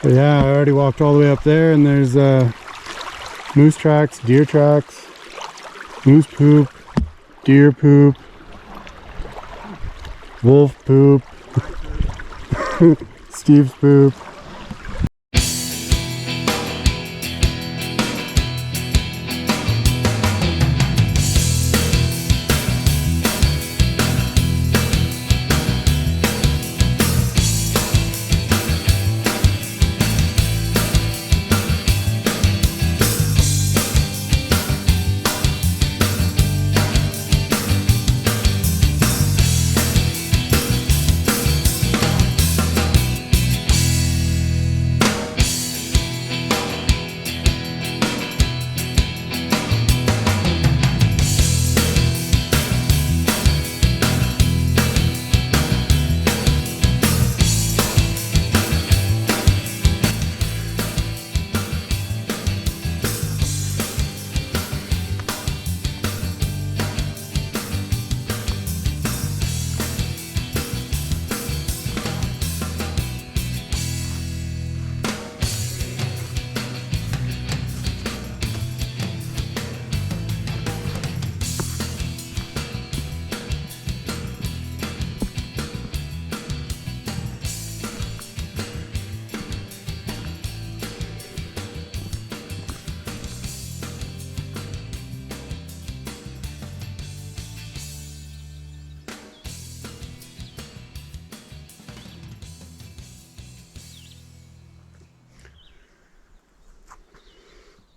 But yeah, I already walked all the way up there, and there's moose tracks, deer tracks, moose poop, deer poop, wolf poop, Steve's poop.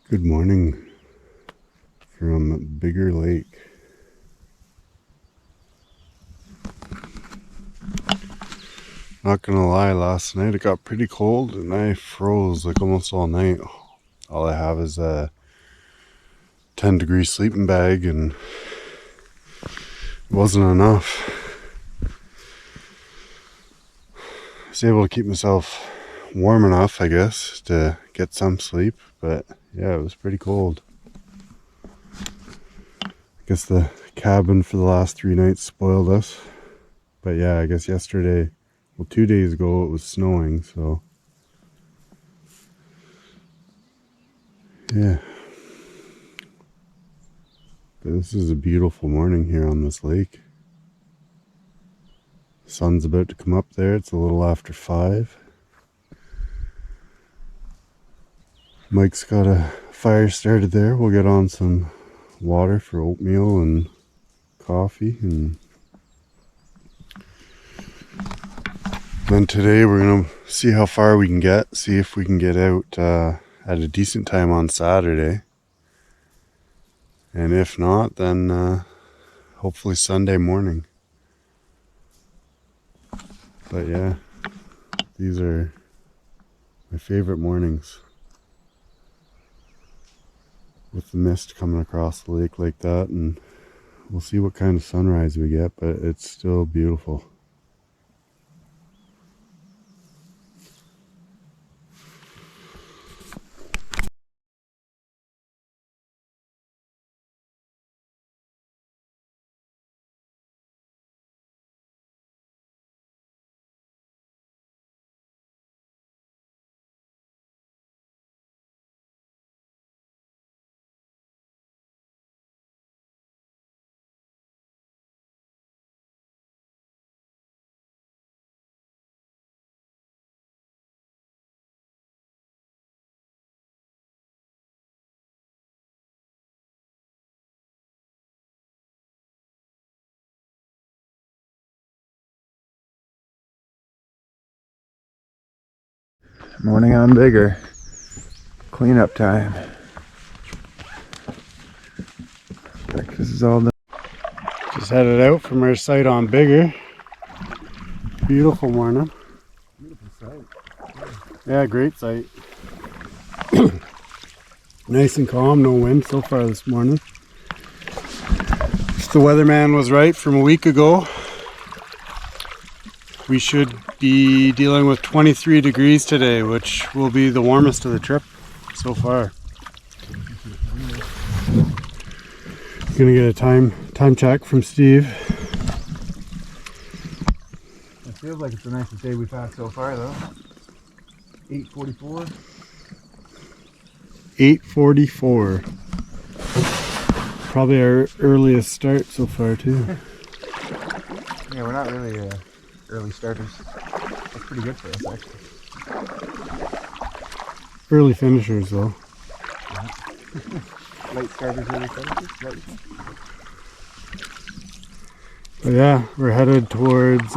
Good morning from Biggar Lake. Not gonna lie, last night it got pretty cold and I froze like almost all night. All I have is a 10-degree sleeping bag and it wasn't enough. I was able to keep myself warm enough, I guess, to get some sleep, but yeah, it was pretty cold. I guess the cabin for the last 3 nights spoiled us. But yeah, I guess yesterday, well, 2 days ago it was snowing, so yeah. But this is a beautiful morning here on this lake. The sun's about to come up there. It's a little after 5. Mike's got a fire started there. We'll get on some water for oatmeal and coffee, and then today we're gonna see how far we can get, see if we can get out at a decent time on Saturday, and if not, then hopefully Sunday morning. But yeah, these are my favorite mornings, with the mist coming across the lake like that, and we'll see what kind of sunrise we get, but it's still beautiful. Morning on Biggar. Cleanup time. Breakfast is all done. Just headed out from our site on Biggar. Beautiful morning. Beautiful sight. Yeah, great site. Nice and calm, no wind so far this morning. If the weatherman was right from a week ago, we should be dealing with 23 degrees today, which will be the warmest of the trip so far. Gonna get a time check from Steve. It feels like it's the nicest day we've had so far, though. 8:44. 8:44. Probably our earliest start so far too. Yeah, we're not really early starters. That's pretty good for us, actually. Early finishers though. Late starters, early finishers. Is that what you think? But yeah, we're headed towards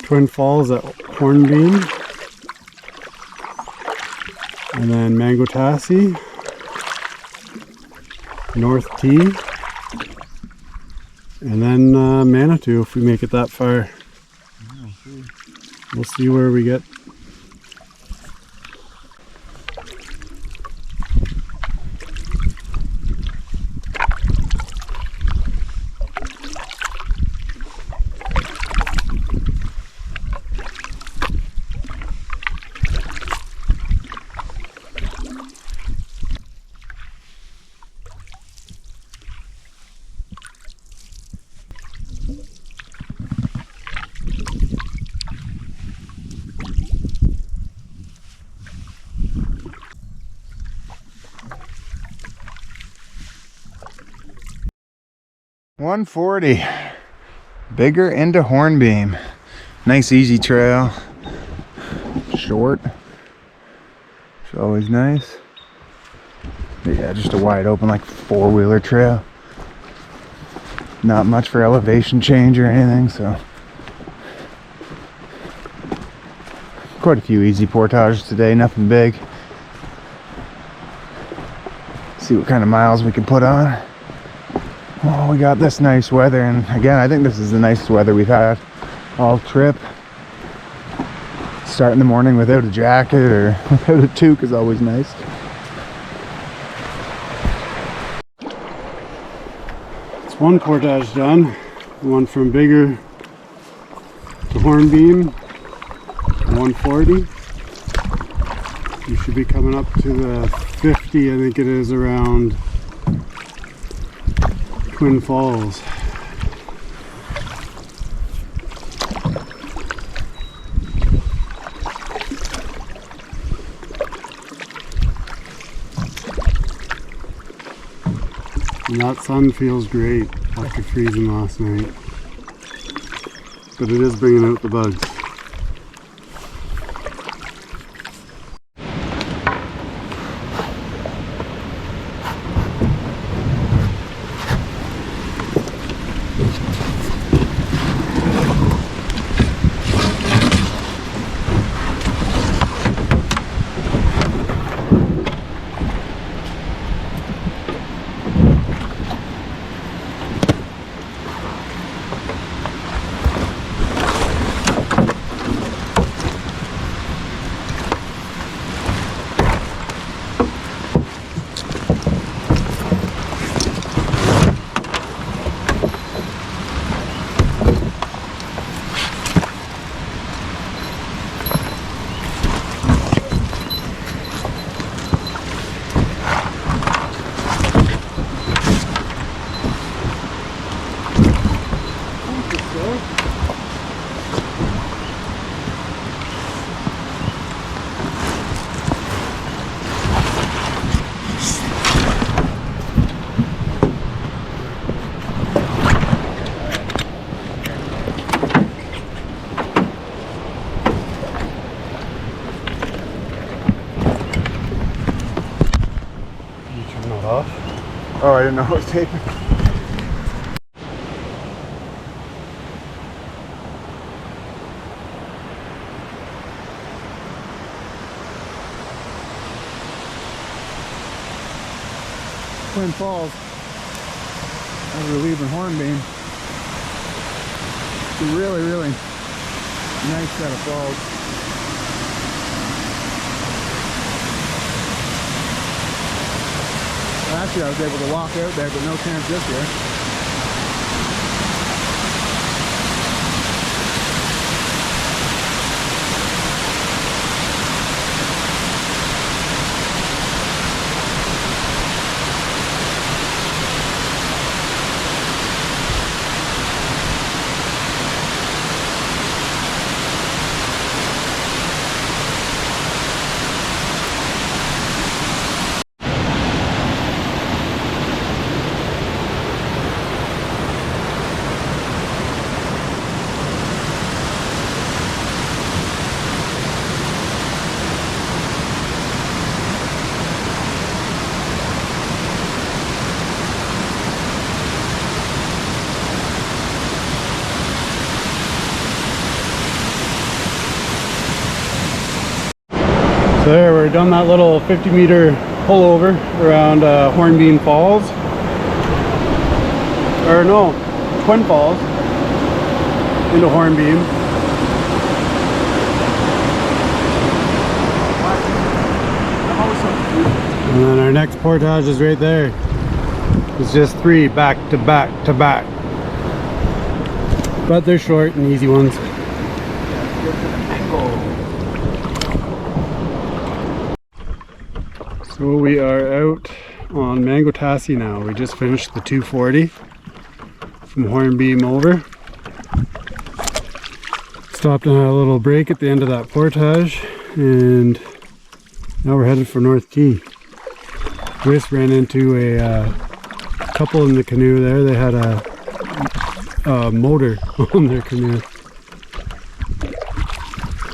Twin Falls at Hornbeam. And then Mangotassi. North T. And then Manitou if we make it that far. We'll see where we get. $140. Biggar into Hornbeam. Nice easy trail. Short. It's always nice. But yeah, just a wide open like four-wheeler trail. Not much for elevation change or anything, so quite a few easy portages today, nothing big. See what kind of miles we can put on. Oh, we got this nice weather, and again, I think this is the nicest weather we've had all trip. Starting the morning without a jacket or without a toque is always nice. It's one portage done. One from Biggar to Hornbeam. 140. You should be coming up to the 50, I think it is, around Twin Falls. And that sun feels great after freezing last night. But it is bringing out the bugs. Oh, I didn't know it was taping. Twin Falls, as we're leaving Hornbeam. It's a really, really nice set of falls. Actually, I was able to walk out there, but no chance this year. There, we're done that little 50-meter pullover around Hornbeam Falls. Or no, Twin Falls into Hornbeam. And then our next portage is right there. It's just 3 back to back to back. But they're short and easy ones. So we are out on Mango Tassie now. We just finished the 240 from Hornbeam over. Stopped and had a little break at the end of that portage, and now we're headed for North Key. We just ran into a couple in the canoe there. They had a motor on their canoe.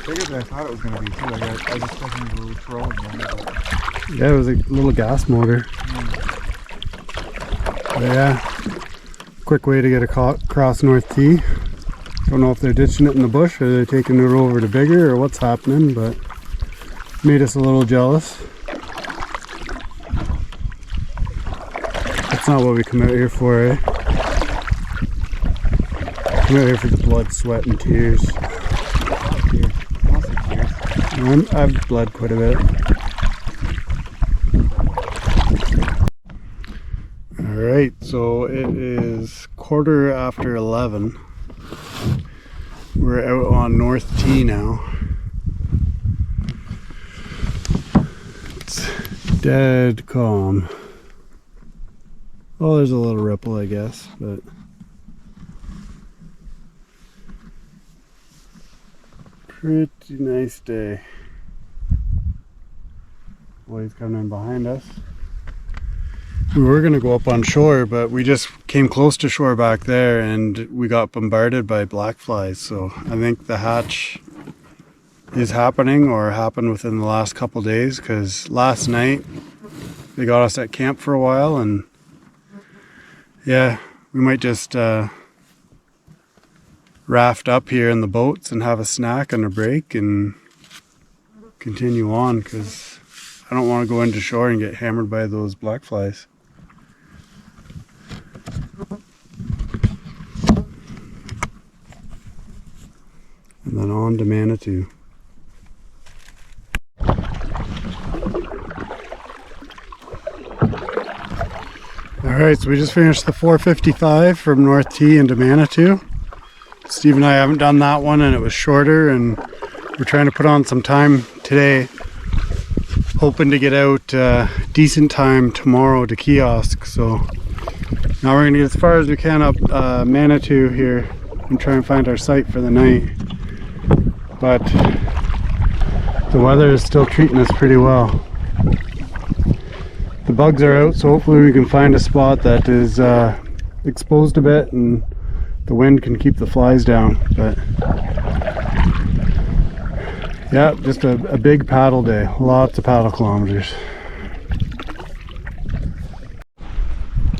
Bigger than I thought it was going to be too. I just wasn't really throwing them. Yeah, it was a little gas motor. But yeah, quick way to get across North Key. Don't know if they're ditching it in the bush or they're taking it over to Biggar or what's happening, but made us a little jealous. That's not what we come out here for, eh? Come out here for the blood, sweat, and tears. I've bled quite a bit. Alright, so it is 11:15. We're out on North T now. It's dead calm. Oh, there's a little ripple, I guess, but pretty nice day. Boy's coming in behind us. We were going to go up on shore, but we just came close to shore back there and we got bombarded by black flies. So I think the hatch is happening or happened within the last couple days, because last night they got us at camp for a while, and yeah, we might just raft up here in the boats and have a snack and a break and continue on, because I don't want to go into shore and get hammered by those black flies. And then on to Manitou. Alright, so we just finished the 455 from North T into Manitou. Steve and I haven't done that one, and it was shorter, and we're trying to put on some time today, hoping to get out decent time tomorrow to Kiosk. So now we're going to get as far as we can up Manitou here and try and find our site for the night. But the weather is still treating us pretty well. The bugs are out, so hopefully we can find a spot that is exposed a bit and the wind can keep the flies down. But yeah, just a big paddle day, lots of paddle kilometers.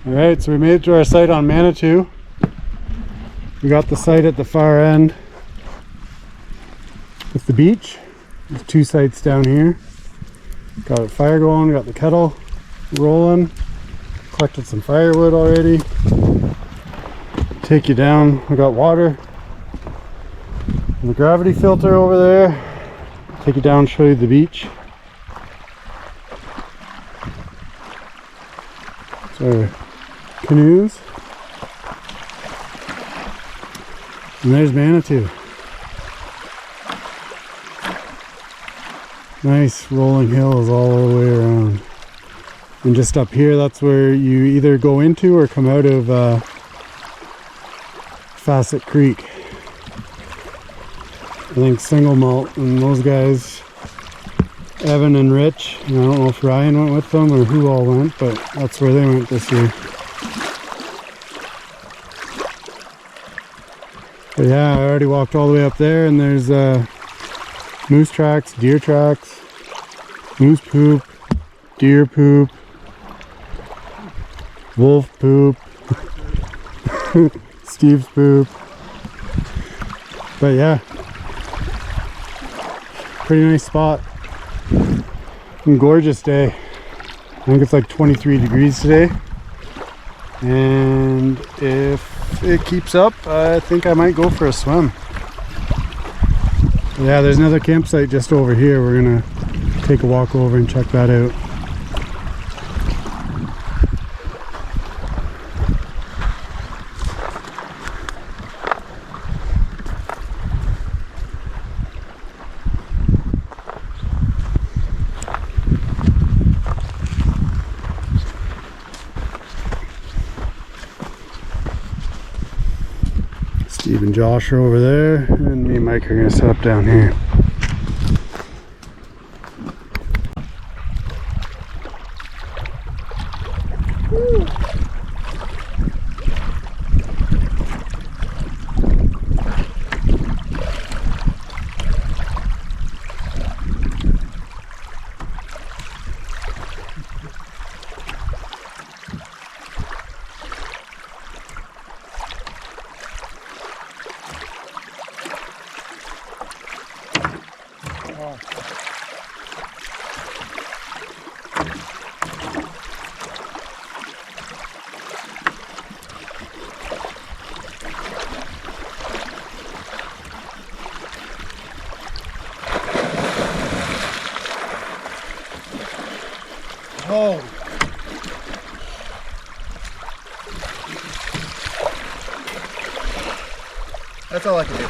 Alright, so we made it to our site on Manitou. We got the site at the far end with the beach. There's 2 sites down here. Got a fire going, got the kettle rolling. Collected some firewood already. Take you down. We got water and the gravity filter over there. Take you down, show you the beach. So canoes. And there's Manitou. Nice rolling hills all the way around. And just up here, that's where you either go into or come out of Facet Creek. I think Single Malt and those guys, Evan and Rich, and I don't know if Ryan went with them or who all went, but that's where they went this year. But yeah, I already walked all the way up there, and there's moose tracks, deer tracks, moose poop, deer poop, wolf poop, Steve's poop. But yeah, pretty nice spot. Gorgeous day. I think it's like 23 degrees today. And if it keeps up, I think I might go for a swim. Yeah, there's another campsite just over here. We're gonna take a walk over and check that out. Steve and Josh are over there, and me and Mike are gonna set up down here. Oh. That's all I can do.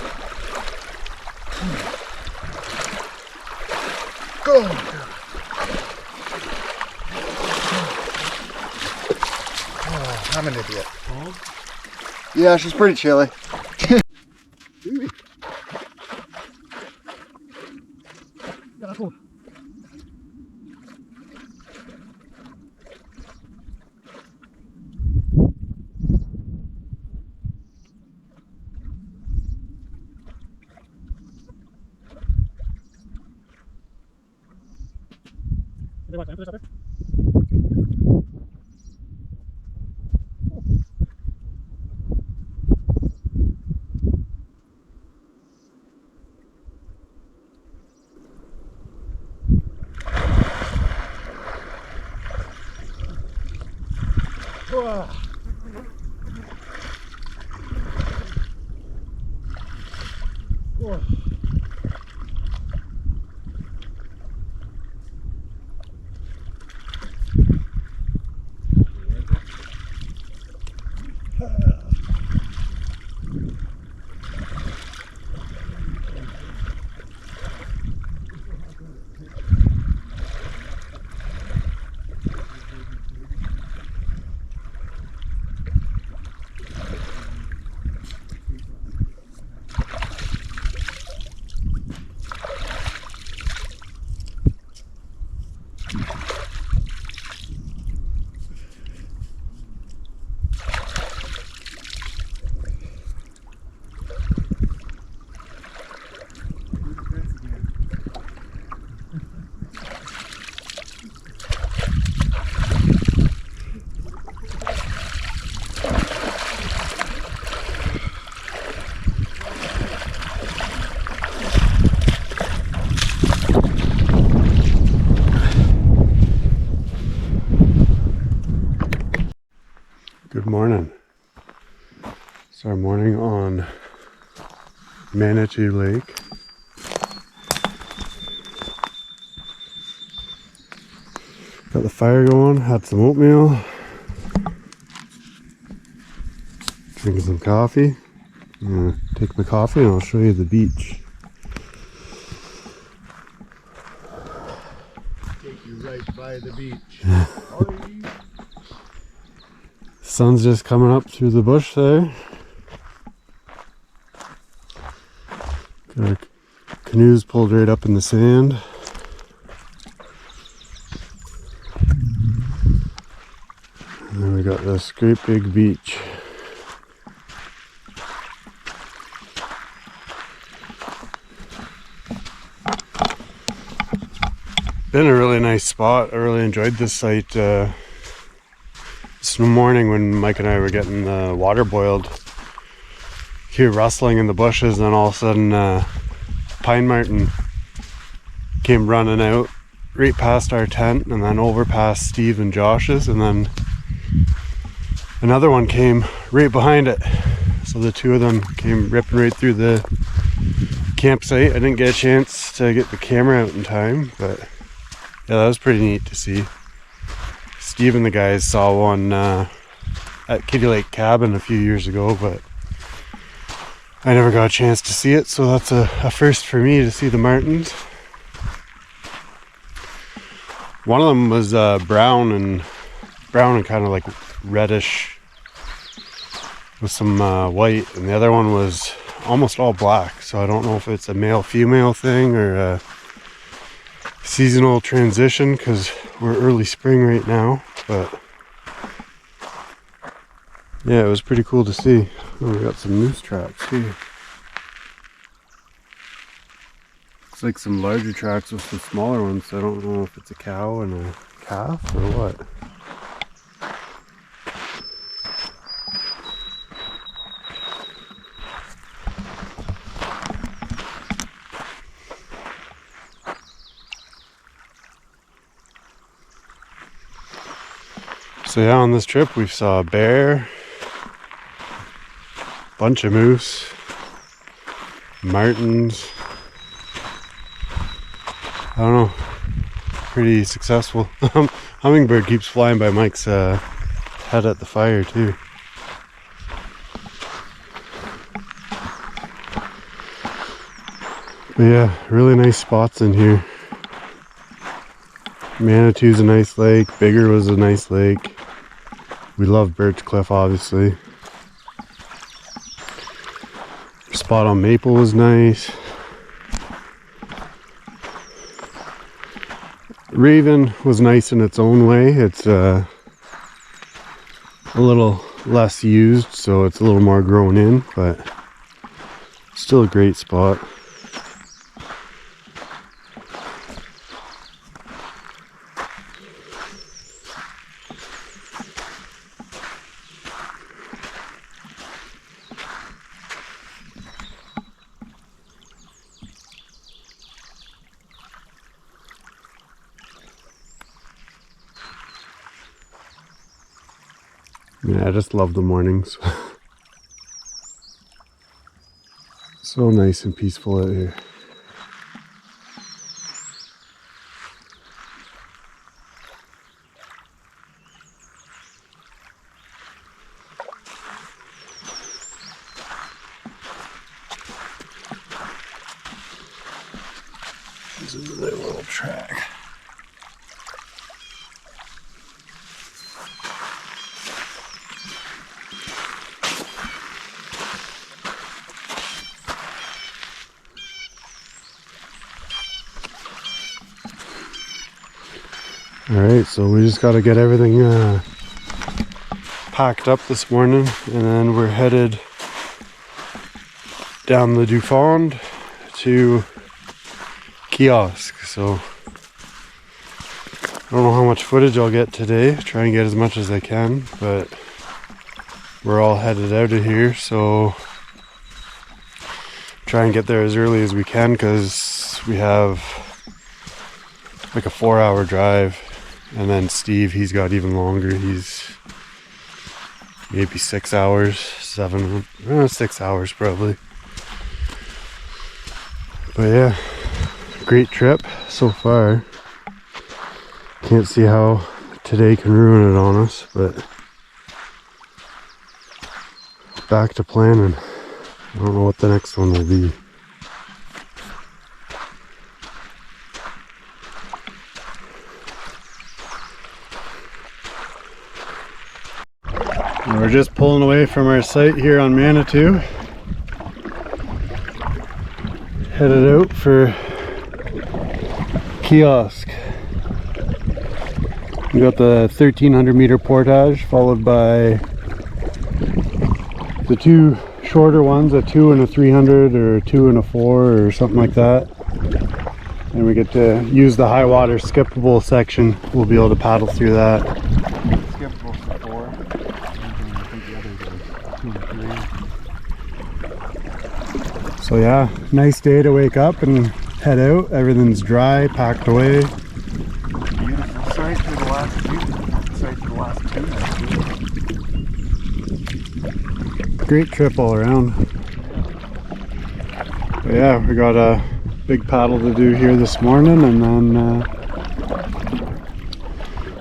Go. Oh, I'm an idiot. Yeah, she's pretty chilly. Good morning. It's our morning on Manitou Lake. Got the fire going, had some oatmeal, drinking some coffee. I'm gonna take my coffee and I'll show you the beach. Take you right by the beach. Sun's just coming up through the bush there. Got our canoes pulled right up in the sand. And then we got this great big beach. Been a really nice spot. I really enjoyed this site. This morning when Mike and I were getting the water boiled, hear rustling in the bushes, and then all of a sudden pine marten came running out right past our tent and then over past Steve and Josh's, and then another one came right behind it. So the two of them came ripping right through the campsite. I didn't get a chance to get the camera out in time, but yeah, that was pretty neat to see. Steve and the guys saw one at Kitty Lake Cabin a few years ago, but I never got a chance to see it, so that's a first for me to see the martins. One of them was brown and kind of like reddish with some white, and the other one was almost all black. So I don't know if it's a male-female thing or a seasonal transition, because we're early spring right now. But yeah, it was pretty cool to see. Oh, we got some moose tracks here. Looks like some larger tracks with some smaller ones, so I don't know if it's a cow and a calf or what. So yeah, on this trip we saw a bear, bunch of moose, martins. I don't know, pretty successful. Hummingbird keeps flying by Mike's head at the fire too. But yeah, really nice spots in here. Manitou's a nice lake, Biggar was a nice lake. We love Birchcliffe, obviously. Spot on Maple was nice. Raven was nice in its own way. It's a little less used, so it's a little more grown in, but still a great spot. Yeah, I just love the mornings. So nice and peaceful out here. This is a little track. Alright, so we just got to get everything packed up this morning, and then we're headed down the Dufond to Kiosk. So I don't know how much footage I'll get today. Try and get as much as I can, but we're all headed out of here, so try and get there as early as we can, because we have like a 4-hour drive. And then Steve, he's got even longer. He's maybe 6 hours, 6 hours probably. But yeah, great trip so far. Can't see how today can ruin it on us, but back to planning. I don't know what the next one will be. We're just pulling away from our site here on Manitou. Headed out for Kiosk. We got the 1,300 meter portage, followed by the two shorter ones, a 2 and a 300, or a 2 and a 4, or something like that. And we get to use the high water skippable section. We'll be able to paddle through that. Skippable for 4. I think the other goes 2 and 3. So yeah, nice day to wake up and head out. Everything's dry, packed away. last two. Sorry for the last two. Great trip all around. But yeah, we got a big paddle to do here this morning, and then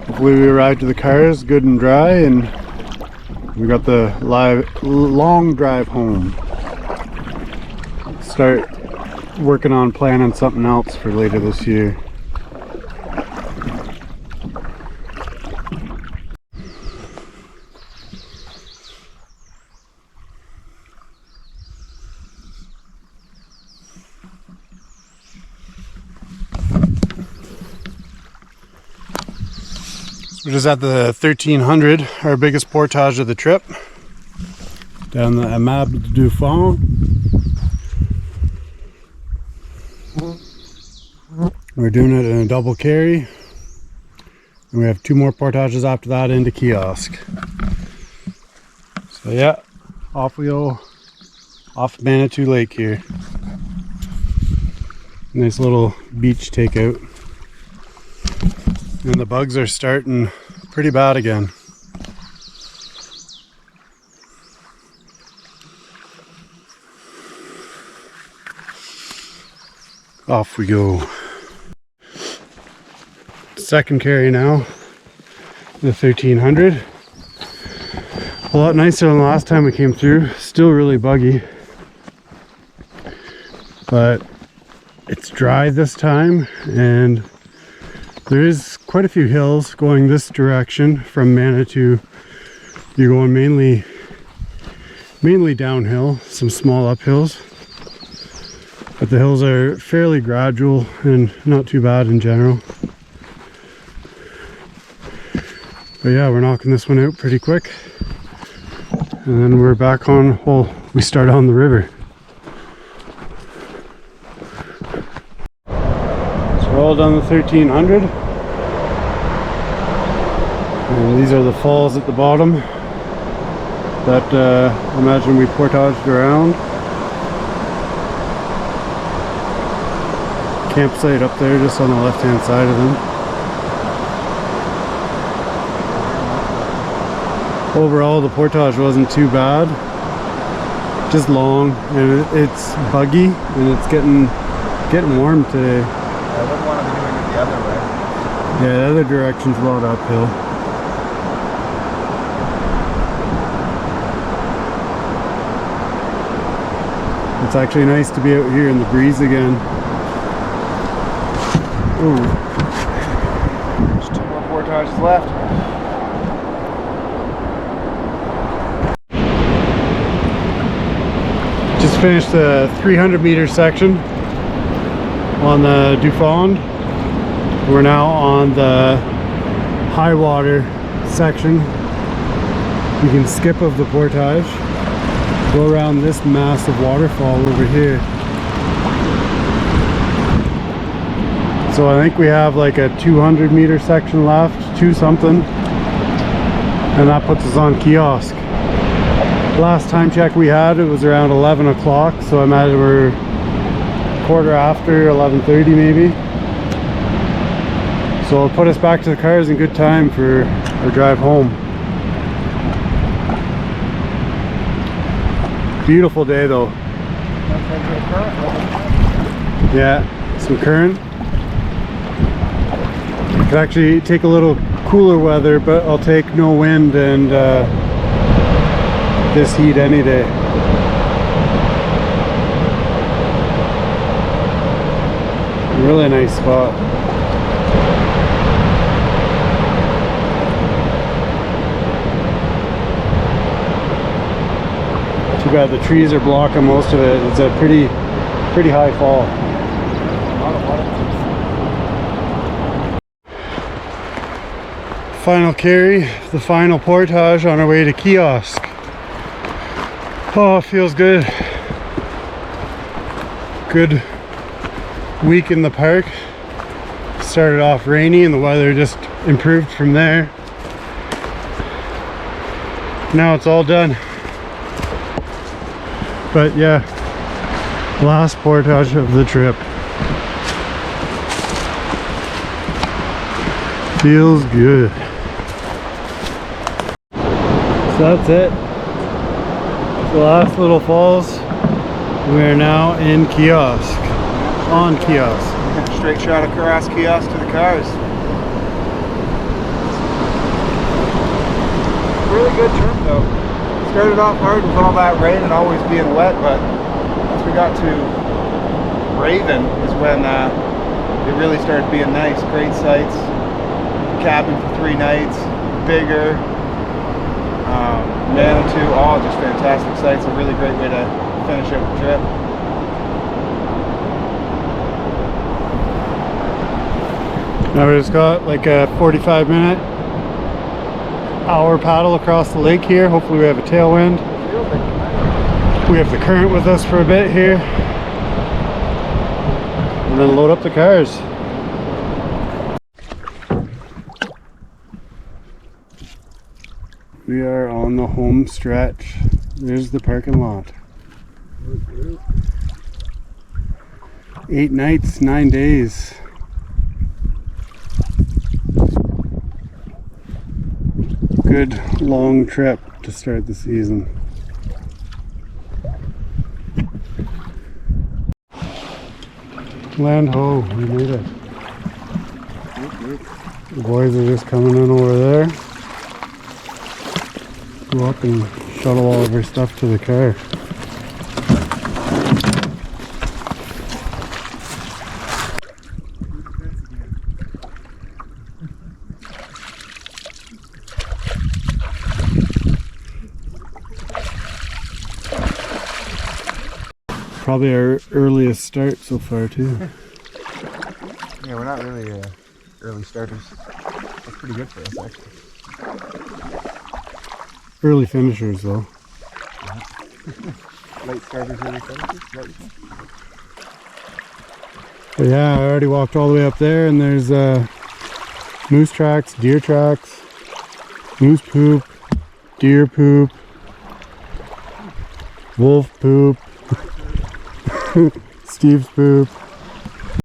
hopefully we arrived to the cars good and dry, and we got the long drive home. Start working on planning something else for later this year. We're just at the 1300, our biggest portage of the trip, down the Aimable du Fond. We're doing it in a double carry, and we have 2 more portages after that into Kiosk. So yeah, off we go, off Manitou Lake here. Nice little beach takeout. And the bugs are starting pretty bad again. Off we go. Second carry now, the 1300. A lot nicer than the last time we came through. Still really buggy, but it's dry this time, and there is quite a few hills going this direction from Manitou. You're going mainly downhill, some small uphills, but the hills are fairly gradual and not too bad in general. But yeah, we're knocking this one out pretty quick, and then we're back on, well, we start on the river. We're all done the 1300, and these are the falls at the bottom that I imagine we portaged around. Campsite up there just on the left hand side of them. Overall the portage wasn't too bad, just long, and it's buggy, and it's getting warm today. I wouldn't want to be doing it the other way. Yeah, the other direction's a lot uphill. It's actually nice to be out here in the breeze again. Ooh. There's 2 more portages left. Just finished the 300 meter section on the Du Fond. We're now on the high water section. You can skip of the portage, go around this massive waterfall over here. So I think we have like a 200 meter section left, 2 something, and that puts us on Kiosk. Last time check we had, it was around 11 o'clock, so I imagine we're quarter after, 11:30 maybe. So it'll put us back to the cars in good time for our drive home. Beautiful day though. Yeah, some current. Could actually take a little cooler weather, but I'll take no wind and this heat any day. Really nice spot. Too bad the trees are blocking most of it. It's a pretty high fall. Final carry, the final portage on our way to Kiosk. Oh, it feels good. Good week in the park. Started off rainy and the weather just improved from there. Now it's all done. But yeah, last portage of the trip. Feels good. So that's it. The last little falls. We are now in Kiosk. On Kiosk. Straight shot across Kiosk to the cars. Really good trip though. Started off hard with all that rain and always being wet, but once we got to Raven is when it really started being nice. Great sights. Cabin for 3 nights. Biggar, Manitou, all just fantastic sights. A really great way to finish out the trip. Now we just got like a 45-minute hour paddle across the lake here. Hopefully we have a tailwind. We have the current with us for a bit here. And then load up the cars. We are on the home stretch. There's the parking lot. 8 nights, 9 days. Good long trip to start the season. Land ho, we made it. The boys are just coming in over there. Go up and shuttle all of our stuff to the car. Probably our earliest start so far too. Yeah, we're not really early starters. That's pretty good for us actually. Early finishers though. Late starters, early finishers. But yeah, I already walked all the way up there and there's moose tracks, deer tracks, moose poop, deer poop, wolf poop, Steve's poop.